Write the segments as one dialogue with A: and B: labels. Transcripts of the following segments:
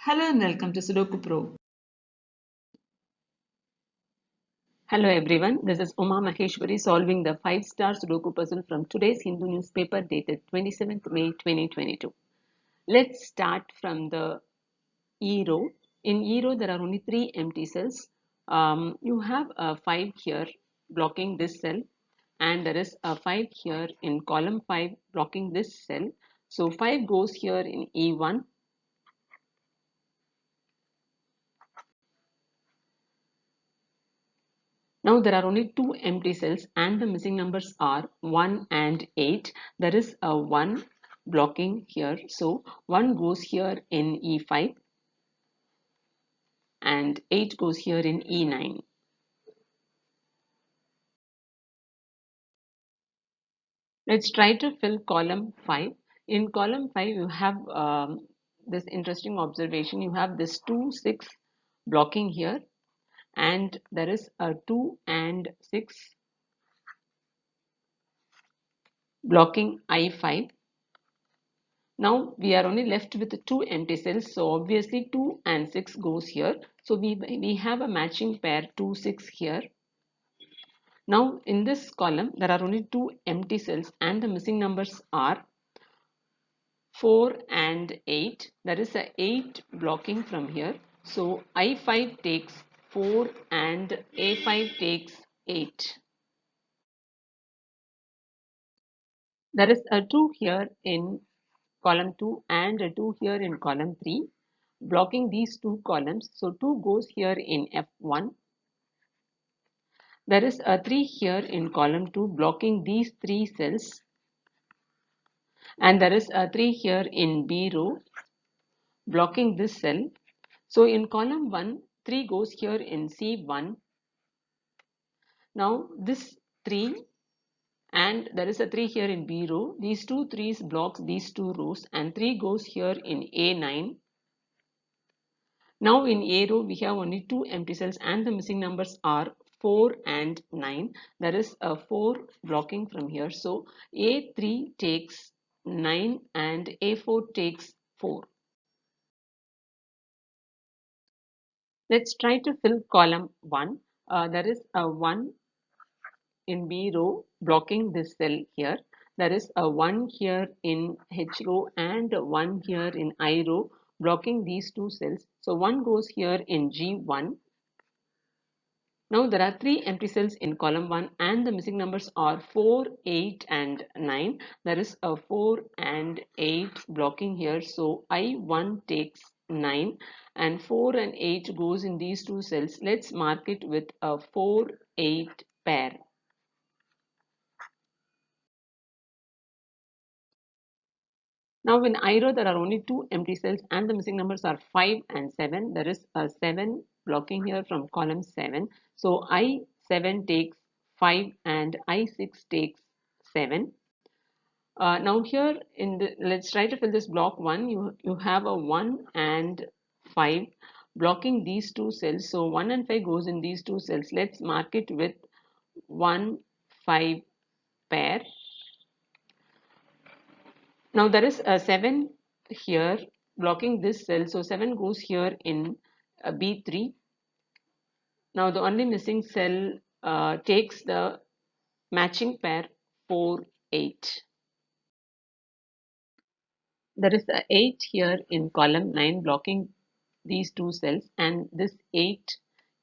A: Hello and welcome to Sudoku Pro.
B: Hello everyone, this is Uma Maheshwari solving the 5-star Sudoku puzzle from today's Hindu newspaper dated 27th May 2022. Let's start from the E row. In E row there are only 3 empty cells. You have a 5 here blocking this cell, and there is a 5 here in column 5 blocking this cell. So 5 goes here in E1. Now there are only 2 empty cells and the missing numbers are 1 and 8. There is a 1 blocking here. So 1 goes here in E5 and 8 goes here in E9. Let's try to fill column 5. In column 5 you have this interesting observation. You have this 2, 6 blocking here, and there is a 2 and 6 blocking I5. Now we are only left with 2 empty cells, so obviously 2 and 6 goes here. So we have a matching pair 2, 6 here. Now in this column there are only 2 empty cells and the missing numbers are 4 and 8. There is a 8 blocking from here. So I5 takes 4 and A5 takes 8. There is a 2 here in column 2 and a 2 here in column 3 blocking these 2 columns. So 2 goes here in F1. There is a 3 here in column 2 blocking these 3 cells, and there is a 3 here in B row blocking this cell. So in column 1 3 goes here in C1. Now this 3, and there is a 3 here in B row. These two 3's blocks these 2 rows, and 3 goes here in A9. Now in A row we have only 2 empty cells and the missing numbers are 4 and 9. There is a 4 blocking from here. So A3 takes 9 and A4 takes 4. Let's try to fill column 1. There is a 1 in B row blocking this cell here. There is a 1 here in H row and 1 here in I row blocking these 2 cells. So 1 goes here in G1. Now there are 3 empty cells in column 1 and the missing numbers are 4, 8 and 9. There is a 4 and 8 blocking here. So I1 takes 9 and 4 and 8 goes in these 2 cells. Let's mark it with a 4, 8 pair. Now in I row there are only 2 empty cells and the missing numbers are 5 and 7. There is a 7 blocking here from column 7. So I7 takes 5 and I6 takes 7. Now here in the, let's try to fill this block 1. You have a 1 and 5 blocking these 2 cells. So 1 and 5 goes in these 2 cells. Let's mark it with 1, 5 pair. Now there is a 7 here blocking this cell. So 7 goes here in B3. Now the only missing cell takes the matching pair 4, 8. There is a 8 here in column 9 blocking these 2 cells, and this 8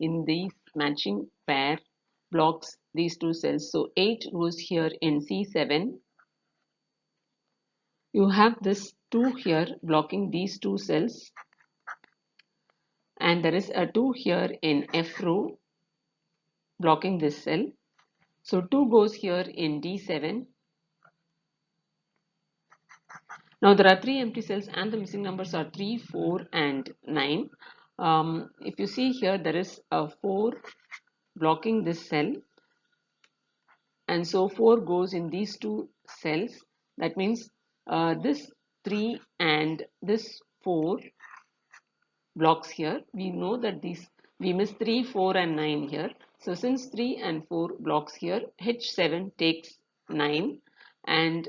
B: in this matching pair blocks these 2 cells. So 8 goes here in C7. You have this 2 here blocking these 2 cells, and there is a 2 here in F row blocking this cell. So 2 goes here in D7. Now there are 3 empty cells and the missing numbers are 3, 4 and 9. If you see here, there is a 4 blocking this cell, and so 4 goes in these 2 cells. That means this 3 and this 4 blocks here. We know that these we miss 3, 4 and 9 here. So since 3 and 4 blocks here, H7 takes 9 and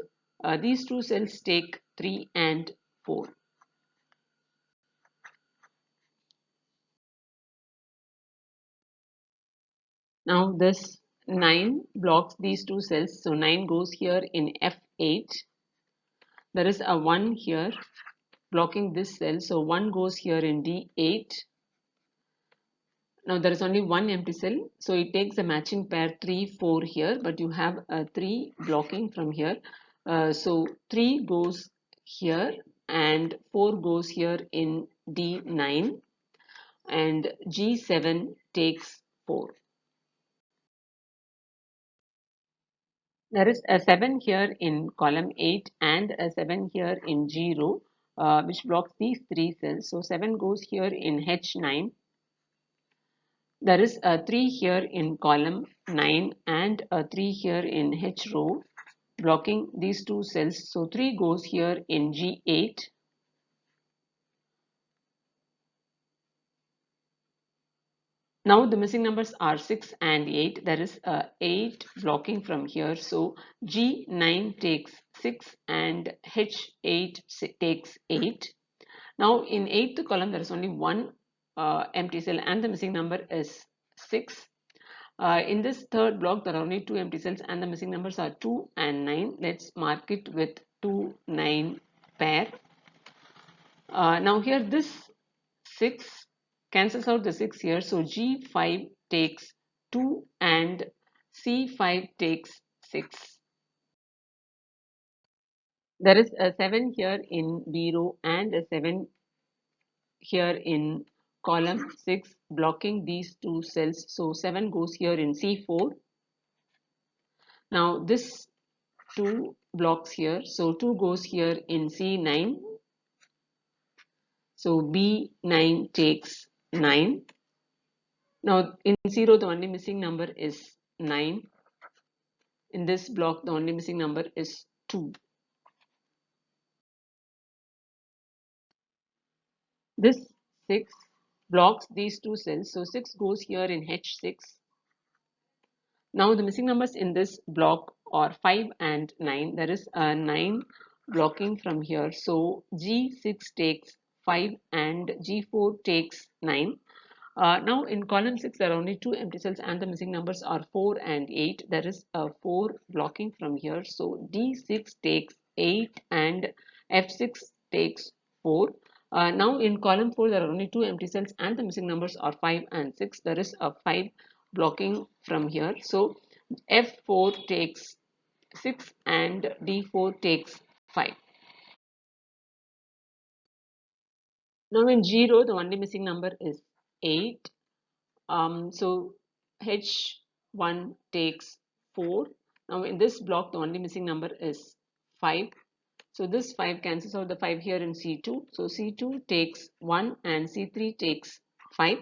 B: these 2 cells take 3 and 4. Now this 9 blocks these two cells, so 9 goes here in F8. There is a 1 here blocking this cell, so 1 goes here in D8. Now there is only one empty cell, so it takes a matching pair 3, 4 here, but you have a 3 blocking from here. So 3 goes here and 4 goes here in D9 and G7 takes 4. There is a 7 here in column 8 and a 7 here in G row, which blocks these three cells. So 7 goes here in H9. There is a 3 here in column 9 and a 3 here in H row, blocking these two cells. So 3 goes here in G8. Now the missing numbers are 6 and 8. There is a 8 blocking from here. So G9 takes 6 and H8 takes 8. Now in 8th column there is only one empty cell and the missing number is 6. In this third block there are only two empty cells and the missing numbers are 2 and 9. Let's mark it with 2, 9 pair. Now here this 6 cancels out the 6 here, so G5 takes 2 and C5 takes 6. There is a 7 here in B row and a 7 here in column 6 blocking these two cells, so 7 goes here in C4. Now this 2 blocks here, so 2 goes here in C9, so B9 takes 9. Now in 0 the only missing number is 9. In this block the only missing number is 2. This 6 blocks these two cells, so 6 goes here in H6. Now the missing numbers in this block are 5 and 9. There is a 9 blocking from here, so G6 takes 5 and G4 takes 9. Now in column 6 there are only two empty cells and the missing numbers are 4 and 8. There is a 4 blocking from here, so D6 takes 8 and F6 takes 4. Now in column 4 there are only two empty cells and the missing numbers are 5 and 6. There is a 5 blocking from here, so F4 takes 6 and D4 takes 5. Now in G row the only missing number is 8. So H1 takes 4. Now in this block the only missing number is 5. So this 5 cancels out the 5 here in C2. So C2 takes 1 and C3 takes 5.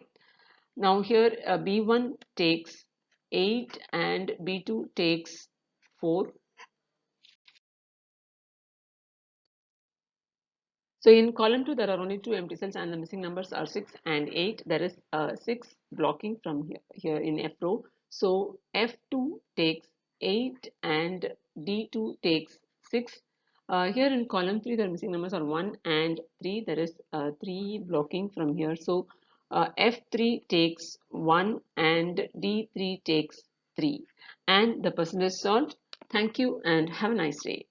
B: Now here B1 takes 8 and B2 takes 4. So in column 2 there are only two empty cells and the missing numbers are 6 and 8. There is 6 blocking from here in F row. So F2 takes 8 and D2 takes 6. Here in column 3 the missing numbers are 1 and 3. There is 3 blocking from here. So F3 takes 1 and D3 takes 3. And the puzzle is solved. Thank you and have a nice day.